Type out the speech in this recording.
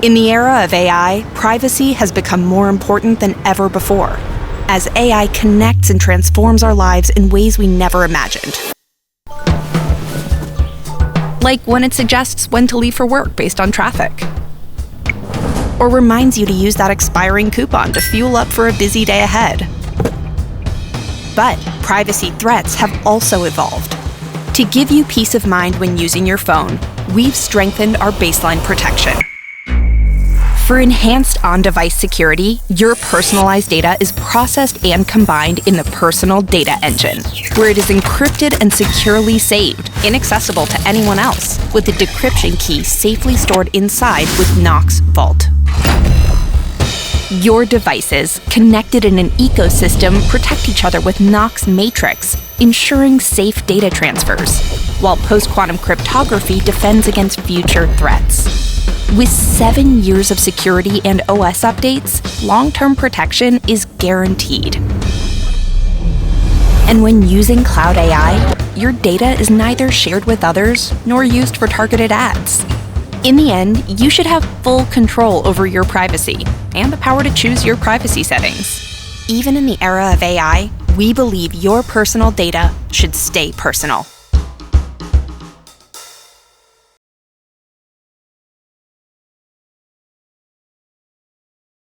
In the era of AI, privacy has become more important than ever before, as AI connects and transforms our lives in ways we never imagined. Like when it suggests when to leave for work based on traffic, or reminds you to use that expiring coupon to fuel up for a busy day ahead. But privacy threats have also evolved. To give you peace of mind when using your phone, we've strengthened our baseline protection. For enhanced on-device security, your personalized data is processed and combined in the Personal Data Engine, where it is encrypted and securely saved, inaccessible to anyone else, with the decryption key safely stored inside with Knox Vault. Your devices, connected in an ecosystem, protect each other with Knox Matrix, ensuring safe data transfers, while post-quantum cryptography defends against future threats. With 7 years of security and OS updates, long-term protection is guaranteed. And when using cloud AI, your data is neither shared with others nor used for targeted ads. In the end, you should have full control over your privacy and the power to choose your privacy settings. Even in the era of AI, we believe your personal data should stay personal.